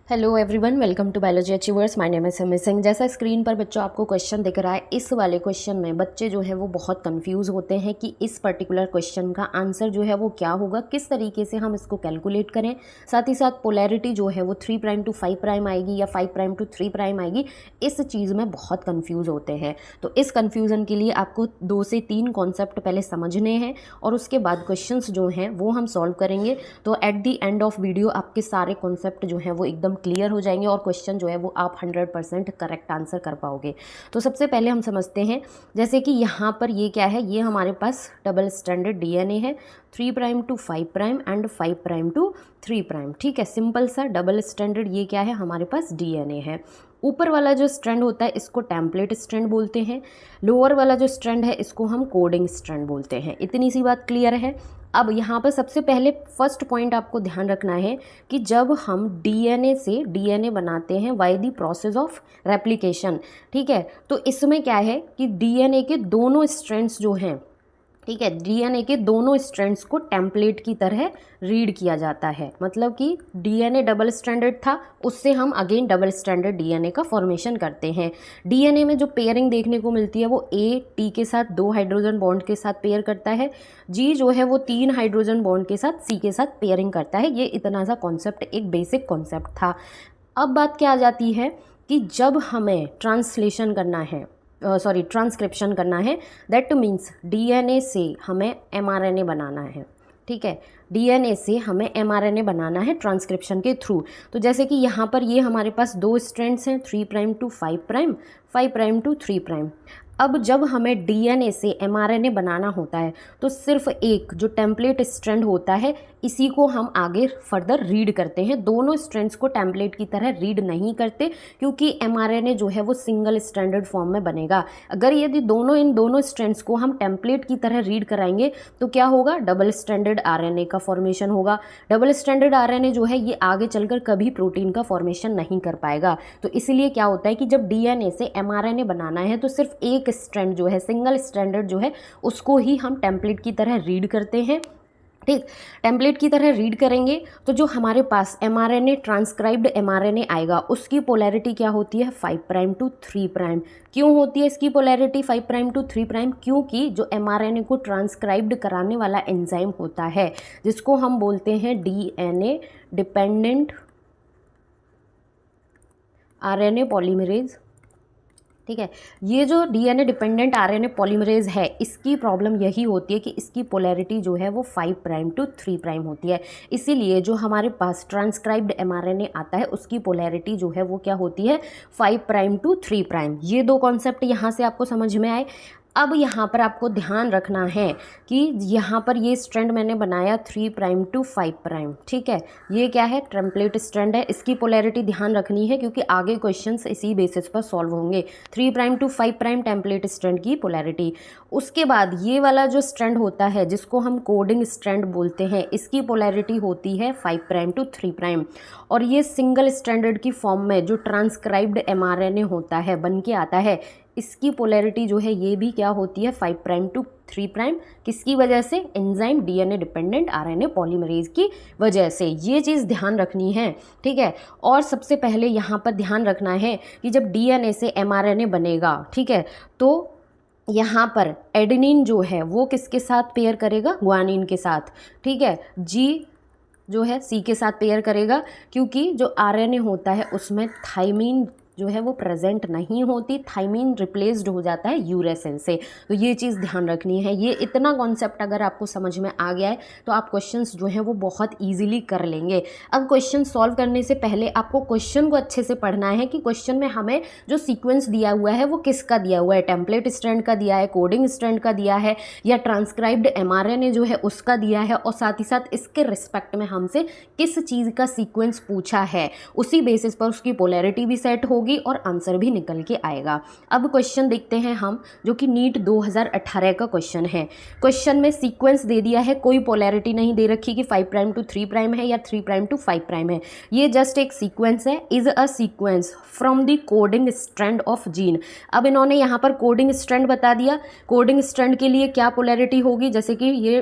Hello everyone, welcome to biology achievers. My name is Simi Singh. जैसा screen पर बच्चों आपको क्वेश्चन दिख रहा है, इस वाले क्वेश्चन में बच्चे जो है वो बहुत कंफ्यूज होते हैं कि इस पर्टिकुलर क्वेश्चन का आंसर जो है वो क्या होगा, किस तरीके से हम इसको कैलकुलेट करें। साथ ही साथ पोलैरिटी जो है वो 3 प्राइम टू 5 प्राइम आएगी या 5 प्राइम टू 3 प्राइम आएगी, इस चीज़ में बहुत कन्फ्यूज़ होते हैं। तो इस कन्फ्यूज़न के लिए आपको 2 से 3 कॉन्सेप्ट पहले समझने हैं और उसके बाद क्वेश्चंस जो हैं वो हम सॉल्व करेंगे। तो at the end of video आपके सारे कॉन्सेप्ट जो हैं वो एकदम क्लियर हो जाएंगे और क्वेश्चन जो है वो आप 100% करेक्ट आंसर कर पाओगे। तो सबसे पहले हम समझते हैं, जैसे कि यहाँ पर ये क्या है, ये हमारे पास डबल स्ट्रैंडेड डीएनए है 3 prime to 5 prime and 5 prime to 3 prime. ठीक है, सिंपल सा डबल स्ट्रैंडेड ये क्या है, हमारे पास डीएनए है। ऊपर वाला जो स्ट्रैंड होता है इसको टेम्पलेट स्ट्रैंड बोलते हैं, लोअर वाला जो स्ट्रैंड है इसको हम कोडिंग स्ट्रैंड बोलते हैं। इतनी सी बात क्लियर है। अब यहाँ पर सबसे पहले फर्स्ट पॉइंट आपको ध्यान रखना है कि जब हम डीएनए से डीएनए बनाते हैं by the process of replication, ठीक है, तो इसमें क्या है कि डीएनए के दोनों स्ट्रैंड्स जो हैं, ठीक है, डीएनए के दोनों स्ट्रैंड्स को टेम्पलेट की तरह रीड किया जाता है। मतलब कि डीएनए डबल स्ट्रैंडेड था, उससे हम अगेन डबल स्ट्रैंडेड डीएनए का फॉर्मेशन करते हैं। डीएनए में जो पेयरिंग देखने को मिलती है वो ए टी के साथ 2 हाइड्रोजन बॉन्ड के साथ पेयर करता है, जी जो है वो 3 हाइड्रोजन बॉन्ड के साथ सी के साथ पेयरिंग करता है। ये इतना सा कॉन्सेप्ट, एक बेसिक कॉन्सेप्ट था। अब बात क्या आ जाती है कि जब हमें ट्रांसलेशन करना है, ट्रांसक्रिप्शन करना है, दैट मीन्स डीएनए से हमें एमआरएनए बनाना है। ठीक है, डीएनए से हमें एमआरएनए बनाना है ट्रांसक्रिप्शन के थ्रू। तो जैसे कि यहाँ पर ये हमारे पास 2 स्ट्रैंड्स हैं, 3 prime to 5 prime, 5 prime to 3 prime. अब जब हमें डीएनए से एमआरएनए बनाना होता है तो सिर्फ एक जो टेम्पलेट स्ट्रैंड होता है इसी को हम आगे फर्दर रीड करते हैं। दोनों स्ट्रैंड्स को टेम्पलेट की तरह रीड नहीं करते, क्योंकि एमआरएनए जो है वो सिंगल स्ट्रैंडेड फॉर्म में बनेगा। अगर यदि इन दोनों स्ट्रैंड्स को हम टेम्पलेट की तरह रीड कराएंगे तो क्या होगा, डबल स्ट्रैंडेड आरएनए का फॉर्मेशन होगा। डबल स्ट्रैंडेड आरएनए जो है ये आगे चलकर कभी प्रोटीन का फॉर्मेशन नहीं कर पाएगा। तो इसलिए क्या होता है कि जब डीएनए से एमआरएनए बनाना है तो सिर्फ एक स्ट्रैंड जो है, सिंगल स्ट्रैंडेड जो है, उसको ही हम टेम्पलेट की तरह रीड करते हैं। ठीक, टेम्पलेट की तरह रीड करेंगे तो जो हमारे पास एमआरएनए, ट्रांसक्राइब्ड एमआरएनए आएगा, उसकी पोलैरिटी क्या होती है, 5 प्राइम टू 3 प्राइम। क्यों होती है इसकी पोलैरिटी 5 प्राइम टू 3 प्राइम? क्योंकि जो एमआरएनए को ट्रांसक्राइब्ड कराने वाला एंजाइम होता है जिसको हम बोलते हैं डीएनए डिपेंडेंट आरएनए पॉलीमरेज। ठीक है, ये जो डीएनए डिपेंडेंट आरएनए पॉलीमरेज है, इसकी प्रॉब्लम यही होती है कि इसकी पोलैरिटी जो है वो 5 प्राइम टू 3 प्राइम होती है। इसीलिए जो हमारे पास ट्रांसक्राइब्ड एमआरएनए आता है उसकी पोलैरिटी जो है वो क्या होती है, 5 प्राइम टू 3 प्राइम। ये 2 कॉन्सेप्ट यहाँ से आपको समझ में आए। अब यहाँ पर आपको ध्यान रखना है कि यहाँ पर ये स्ट्रैंड मैंने बनाया 3 प्राइम टू 5 प्राइम, ठीक है, ये क्या है, टेम्पलेट स्ट्रैंड है। इसकी पोलैरिटी ध्यान रखनी है क्योंकि आगे क्वेश्चंस इसी बेसिस पर सॉल्व होंगे। 3 prime to 5 prime template strand की पोलैरिटी। उसके बाद ये वाला जो स्ट्रैंड होता है जिसको हम कोडिंग स्ट्रैंड बोलते हैं, इसकी पोलैरिटी होती है 5 प्राइम टू 3 प्राइम। और ये सिंगल स्ट्रैंडेड की फॉर्म में जो ट्रांसक्राइब्ड एमआरएनए होता है, बन के आता है, इसकी पोलैरिटी जो है ये भी क्या होती है, 5 प्राइम टू 3 प्राइम। किसकी वजह से, enzyme DNA dependent RNA polymerase की वजह से। ये चीज़ ध्यान रखनी है, ठीक है। और सबसे पहले यहाँ पर ध्यान रखना है कि जब डीएनए से एमआरएनए बनेगा, ठीक है, तो यहाँ पर एडेनिन जो है वो किसके साथ पेयर करेगा, ग्वानिन के साथ, ठीक है। जी जो है सी के साथ पेयर करेगा, क्योंकि जो आरएनए होता है उसमें थाइमीन जो है वो प्रेजेंट नहीं होती, थाइमीन रिप्लेस्ड हो जाता है यूरेसिल से। तो ये चीज़ ध्यान रखनी है। ये इतना कॉन्सेप्ट अगर आपको समझ में आ गया है तो आप क्वेश्चंस जो हैं वो बहुत इजीली कर लेंगे। अब क्वेश्चन सॉल्व करने से पहले आपको क्वेश्चन को अच्छे से पढ़ना है कि क्वेश्चन में हमें जो सीक्वेंस दिया हुआ है वो किसका दिया हुआ है, टेम्पलेट स्ट्रैंड का दिया है, कोडिंग स्ट्रैंड का दिया है, या ट्रांसक्राइब्ड एमआरएनए जो है उसका दिया है, और साथ ही साथ इसके रिस्पेक्ट में हमसे किस चीज़ का सीक्वेंस पूछा है, उसी बेसिस पर उसकी पोलैरिटी भी सेट होगी और आंसर भी निकल के आएगा। अब क्वेश्चन देखते हैं हम, जो कि नीट 2018 का क्वेश्चन है। क्वेश्चन में सीक्वेंस दे दिया है, कोई पोलैरिटी नहीं दे रखी कि 5 प्राइम टू 3 प्राइम है या 3 प्राइम टू 5 प्राइम है। ये जस्ट एक सीक्वेंस है, is a sequence from the coding strand of gene. अब इन्होंने यहाँ पर कोडिंग स्ट्रैंड बता दिया। कोडिंग स्ट्रैंड के लिए क्या पोलैरिटी होगी, जैसे कि ये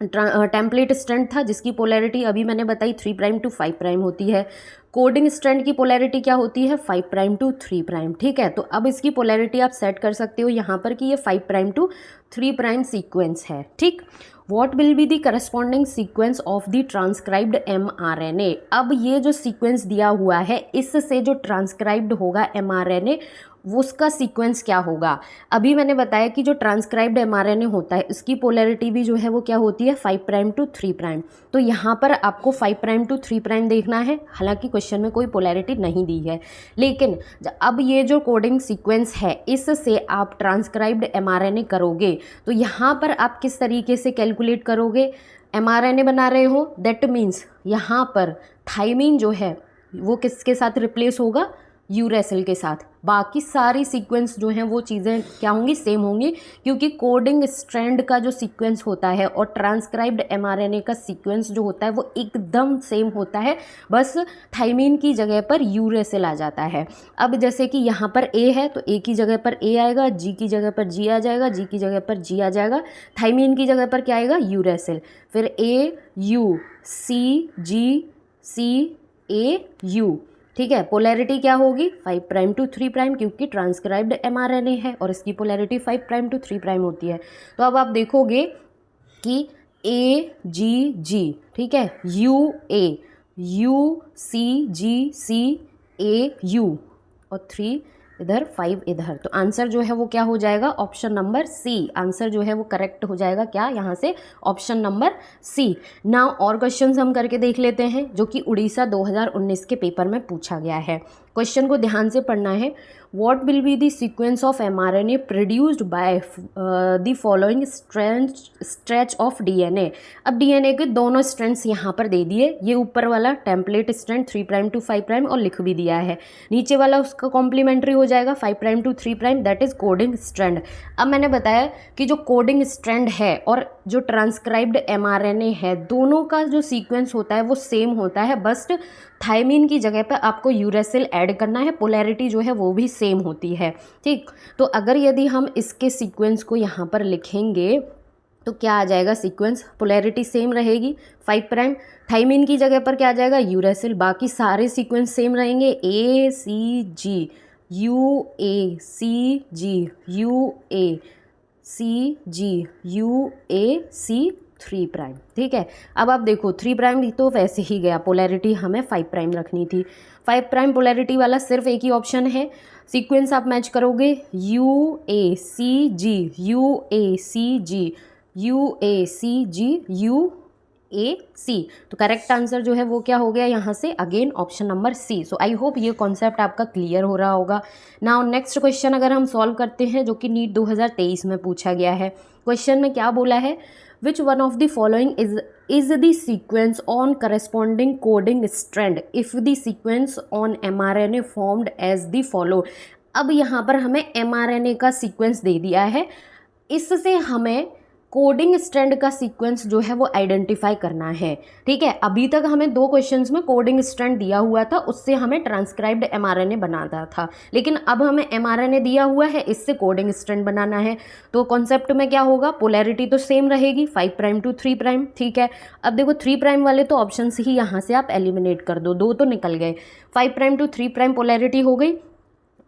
टेम्पलेट स्ट्रैंड था जिसकी पोलैरिटी अभी मैंने बताई 3 प्राइम टू 5 प्राइम होती है। कोडिंग स्ट्रैंड की पोलैरिटी क्या होती है 5 प्राइम टू 3 प्राइम। ठीक है, तो अब इसकी पोलैरिटी आप सेट कर सकते हो यहाँ पर कि ये 5 प्राइम टू 3 प्राइम सीक्वेंस है। ठीक, what will be the corresponding sequence of the transcribed mRNA। अब ये जो सीक्वेंस दिया हुआ है इससे जो ट्रांसक्राइब्ड होगा mRNA वो उसका सीक्वेंस क्या होगा। अभी मैंने बताया कि जो ट्रांसक्राइब्ड mRNA होता है इसकी पोलैरिटी भी जो है वो क्या होती है 5 प्राइम टू 3 प्राइम। तो यहाँ पर आपको 5 प्राइम टू 3 प्राइम देखना है, हालांकि क्वेश्चन में कोई पोलैरिटी नहीं दी है, लेकिन अब ये जो कोडिंग सीक्वेंस है इससे आप ट्रांसक्राइब्ड mRNA करोगे तो यहाँ पर आप किस तरीके से कैलकुलेट करोगे। mRNA बना रहे हो, दैट मीन्स यहाँ पर थाइमीन जो है वो किसके साथ रिप्लेस होगा, यूरेसिल के साथ। बाकी सारी सीक्वेंस जो हैं वो चीज़ें क्या होंगी, सेम होंगी, क्योंकि कोडिंग स्ट्रैंड का जो सीक्वेंस होता है और ट्रांसक्राइब्ड mRNA का सीक्वेंस जो होता है वो एकदम सेम होता है, बस थाइमीन की जगह पर यूरेसिल आ जाता है। अब जैसे कि यहाँ पर A है तो A की जगह पर A आएगा, G की जगह पर G आ जाएगा, G की जगह पर G आ जाएगा, थाइमीन की जगह पर क्या आएगा, यूरेसिल, फिर A U C G C A U। ठीक है, पोलैरिटी क्या होगी 5 प्राइम टू 3 प्राइम, क्योंकि ट्रांसक्राइब्ड mRNA है और इसकी पोलैरिटी 5 प्राइम टू 3 प्राइम होती है। तो अब आप देखोगे कि AGG, ठीक है, UA UCGC AU और 3 इधर 5 इधर, तो आंसर जो है वो क्या हो जाएगा, ऑप्शन नंबर सी। आंसर जो है वो करेक्ट हो जाएगा क्या यहाँ से, ऑप्शन नंबर सी। नाउ और क्वेश्चंस हम करके देख लेते हैं जो कि उड़ीसा 2019 के पेपर में पूछा गया है। क्वेश्चन को ध्यान से पढ़ना है। What will be the sequence of mRNA produced by the following stretch of DNA। अब DNA के दोनों स्ट्रैंड्स यहाँ पर दे दिए, ये ऊपर वाला template strand 3 prime to 5 prime और लिख भी दिया है, नीचे वाला उसका कॉम्प्लीमेंट्री हो जाएगा 5 prime to 3 prime, that is coding strand. अब मैंने बताया कि जो कोडिंग स्ट्रैंड है और जो ट्रांसक्राइब्ड mRNA है दोनों का जो सीक्वेंस होता है वो सेम होता है, बस थाइमीन की जगह पर आपको यूरेसिल ऐड करना है, पोलैरिटी जो है वो भी सेम होती है। ठीक, तो अगर यदि हम इसके सीक्वेंस को यहाँ पर लिखेंगे तो क्या आ जाएगा सीक्वेंस, पोलैरिटी सेम रहेगी 5 प्राइम, थाइमीन की जगह पर क्या आ जाएगा यूरेसिल, बाकी सारे सीक्वेंस सेम रहेंगे ACG UACG UACG UAC 3 prime. ठीक है, अब आप देखो 3 प्राइम तो वैसे ही गया, पोलैरिटी हमें 5 प्राइम रखनी थी, 5 प्राइम पोलैरिटी वाला सिर्फ एक ही ऑप्शन है, सीक्वेंस आप मैच करोगे UACG UACG UACG UAC, तो करेक्ट आंसर जो है वो क्या हो गया यहाँ से, again option number C. So I hope ये कॉन्सेप्ट आपका क्लियर हो रहा होगा। नाउ नेक्स्ट क्वेश्चन अगर हम सॉल्व करते हैं जो कि नीट 2023 में पूछा गया है। क्वेश्चन में क्या बोला है, which one of the following is the sequence on corresponding coding strand if the sequence on mRNA formed as the follow। अब यहाँ पर हमें mRNA का सीक्वेंस दे दिया है, इससे हमें कोडिंग स्ट्रैंड का सीक्वेंस जो है वो आइडेंटिफाई करना है। ठीक है, अभी तक हमें 2 क्वेश्चंस में कोडिंग स्ट्रैंड दिया हुआ था, उससे हमें ट्रांसक्राइब्ड mRNA बनाना था, लेकिन अब हमें mRNA दिया हुआ है, इससे कोडिंग स्ट्रैंड बनाना है। तो कॉन्सेप्ट में क्या होगा, पोलैरिटी तो सेम रहेगी 5 प्राइम टू 3 प्राइम। ठीक है, अब देखो 3 प्राइम वाले तो ऑप्शन से ही यहाँ से आप एलिमिनेट कर दो, 2 तो निकल गए, 5 प्राइम टू 3 प्राइम पोलैरिटी हो गई।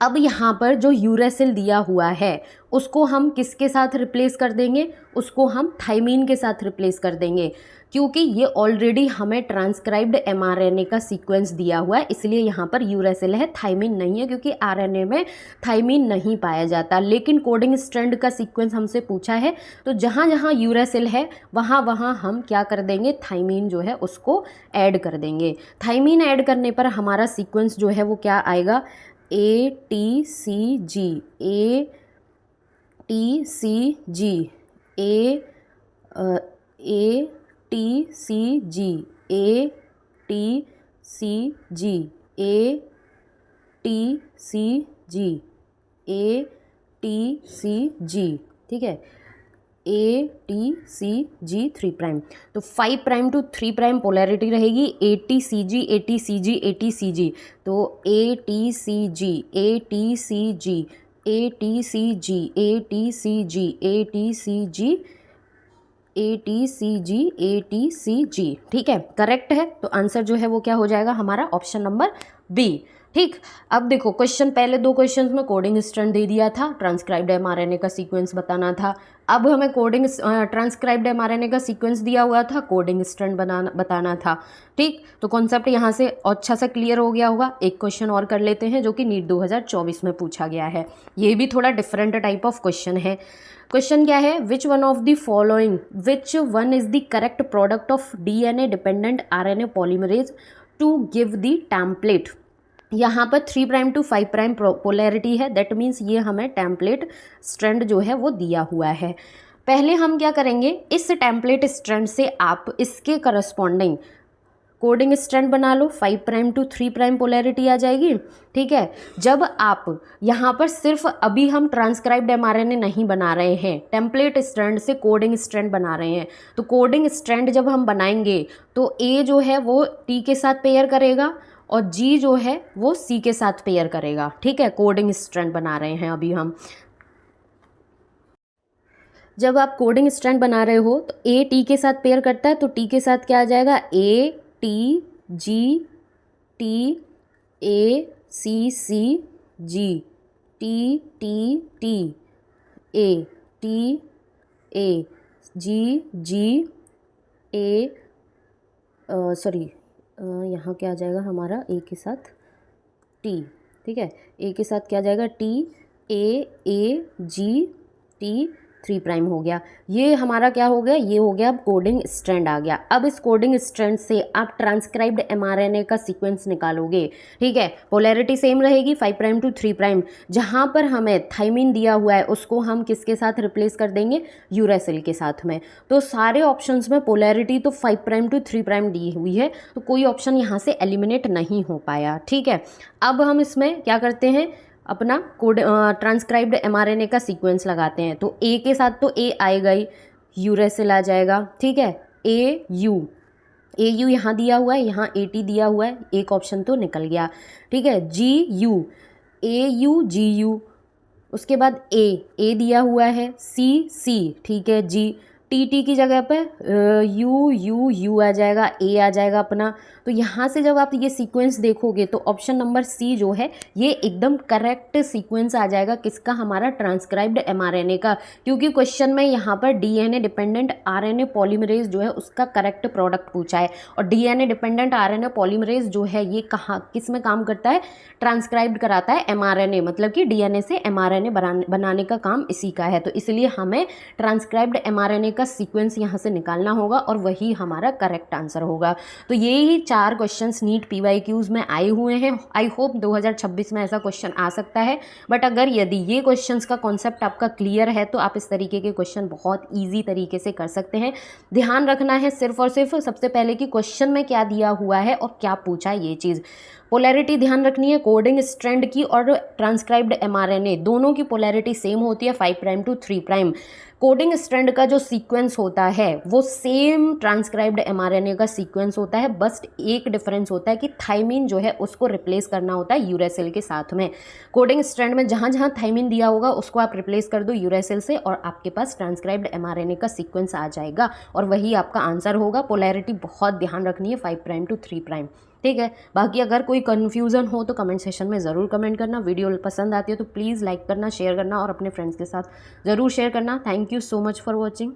अब यहाँ पर जो यूरेसिल दिया हुआ है उसको हम किसके साथ रिप्लेस कर देंगे, उसको हम थाइमीन के साथ रिप्लेस कर देंगे, क्योंकि ये ऑलरेडी हमें ट्रांसक्राइब्ड mRNA का सीक्वेंस दिया हुआ है, इसलिए यहाँ पर यूरेसिल है, थाइमीन नहीं है, क्योंकि RNA में थाइमीन नहीं पाया जाता। लेकिन कोडिंग स्ट्रैंड का सीक्वेंस हमसे पूछा है, तो जहाँ जहाँ यूरेसिल है वहाँ वहाँ हम क्या कर देंगे, थाइमीन जो है उसको ऐड कर देंगे। थाइमीन ऐड करने पर हमारा सीक्वेंस जो है वो क्या आएगा, ATCG ATCG ATCG ATCG ATCG ATCG। ठीक है, ATCG 3 प्राइम, तो 5 प्राइम टू 3 प्राइम पोलैरिटी रहेगी ATCG ATCG ATCG, तो ATCG ATCG ATCG ATCG ATCG ATCG, ATCG, ठीक है, करेक्ट है। तो आंसर जो है वो क्या हो जाएगा हमारा ऑप्शन नंबर बी। ठीक, अब देखो क्वेश्चन, पहले दो क्वेश्चंस में कोडिंग स्ट्रैंड दे दिया था, ट्रांसक्राइब्ड mRNA का सीक्वेंस बताना था। अब हमें कोडिंग ट्रांसक्राइब्ड mRNA का सीक्वेंस दिया हुआ था, कोडिंग स्ट्रैंड बताना था। ठीक, तो कॉन्सेप्ट यहाँ से अच्छा सा क्लियर हो गया होगा। एक क्वेश्चन और कर लेते हैं जो कि नीट 2024 में पूछा गया है। ये भी थोड़ा डिफरेंट टाइप ऑफ क्वेश्चन है। क्वेश्चन क्या है, which one of the following, which one is the correct product of DNA dependent RNA polymerase to give the template. यहाँ पर 3' to 5' पोलैरिटी है, दैट मीन्स ये हमें टेम्पलेट स्ट्रैंड जो है वो दिया हुआ है। पहले हम क्या करेंगे, इस टेम्पलेट स्ट्रैंड से आप इसके करस्पॉन्डिंग कोडिंग स्ट्रैंड बना लो, 5' to 3' पोलैरिटी आ जाएगी। ठीक है, जब आप यहाँ पर सिर्फ अभी हम ट्रांसक्राइब्ड mRNA नहीं बना रहे हैं, टेम्पलेट स्ट्रैंड से कोडिंग स्ट्रैंड बना रहे हैं, तो कोडिंग स्ट्रैंड जब हम बनाएंगे तो A जो है वो T के साथ पेयर करेगा और G जो है वो C के साथ पेयर करेगा। ठीक है, कोडिंग स्ट्रैंड बना रहे हैं अभी हम। जब आप कोडिंग स्ट्रैंड बना रहे हो तो A T के साथ पेयर करता है, तो T के साथ क्या आ जाएगा, A T G T A C C G T T T A T A G G A sorry यहाँ क्या आ जाएगा हमारा A के साथ T। ठीक है, A के साथ क्या आ जाएगा T A A G T 3' हो गया। ये हमारा क्या हो गया, ये हो गया अब कोडिंग स्ट्रैंड आ गया। अब इस कोडिंग स्ट्रैंड से आप ट्रांसक्राइब्ड mRNA का सीक्वेंस निकालोगे। ठीक है, पोलैरिटी सेम रहेगी, 5' to 3'। जहाँ पर हमें थाइमिन दिया हुआ है उसको हम किसके साथ रिप्लेस कर देंगे, यूरेसिल के साथ में। तो सारे ऑप्शंस में पोलैरिटी तो 5' to 3' दी हुई है, तो कोई ऑप्शन यहाँ से एलिमिनेट नहीं हो पाया। ठीक है, अब हम इसमें क्या करते हैं, अपना कोड ट्रांसक्राइब्ड mRNA का सीक्वेंस लगाते हैं। तो A के साथ तो A आएगा ही, यूरेसिल आ जाएगा। ठीक है, AU यहाँ दिया हुआ है, यहाँ AT दिया हुआ है, एक ऑप्शन तो निकल गया। ठीक है, GU AU GU, उसके बाद A दिया हुआ है, C ठीक है, G TT की जगह पे U आ जाएगा, A आ जाएगा अपना। तो यहाँ से जब आप ये सीक्वेंस देखोगे तो ऑप्शन नंबर C जो है ये एकदम करेक्ट सीक्वेंस आ जाएगा, किसका, हमारा ट्रांसक्राइब्ड mRNA का, क्योंकि क्वेश्चन में यहाँ पर DNA डिपेंडेंट RNA पॉलीमरेज जो है उसका करेक्ट प्रोडक्ट पूछा है। और DNA डिपेंडेंट RNA पॉलीमरेज जो है ये कहाँ किस में काम करता है, ट्रांसक्राइब्ड कराता है mRNA, मतलब कि DNA से mRNA बनाने का काम इसी का है। तो इसलिए हमें ट्रांसक्राइब्ड mRNA का सीक्वेंस यहाँ से निकालना होगा और वही हमारा करेक्ट आंसर होगा। तो ये ही 4 क्वेश्चंस नीट PYQs में आए हुए हैं। आई होप 2026 में ऐसा क्वेश्चन आ सकता है। बट अगर यदि ये क्वेश्चंस का कॉन्सेप्ट आपका क्लियर है तो आप इस तरीके के क्वेश्चन बहुत ईजी तरीके से कर सकते हैं। ध्यान रखना है सिर्फ और सिर्फ सबसे पहले कि क्वेश्चन में क्या दिया हुआ है और क्या पूछा है, ये चीज़। पोलैरिटी ध्यान रखनी है, कोडिंग स्ट्रैंड की और ट्रांसक्राइब्ड mRNA दोनों की पोलैरिटी सेम होती है, 5' to 3'। कोडिंग स्ट्रैंड का जो सीक्वेंस होता है वो सेम ट्रांसक्राइब्ड mRNA का सीक्वेंस होता है, बस एक डिफरेंस होता है कि थाइमिन जो है उसको रिप्लेस करना होता है यूरेसिल के साथ में। कोडिंग स्ट्रैंड में जहाँ जहाँ थाइमिन दिया होगा उसको आप रिप्लेस कर दो यूरेसिल से और आपके पास ट्रांसक्राइब्ड mRNA का सीक्वेंस आ जाएगा और वही आपका आंसर होगा। पोलैरिटी बहुत ध्यान रखनी है, 5' to 3'। ठीक है, बाकी अगर कोई कन्फ्यूज़न हो तो कमेंट सेशन में ज़रूर कमेंट करना। वीडियो पसंद आती है तो प्लीज़ लाइक करना, शेयर करना और अपने फ्रेंड्स के साथ ज़रूर शेयर करना। Thank you so much for watching.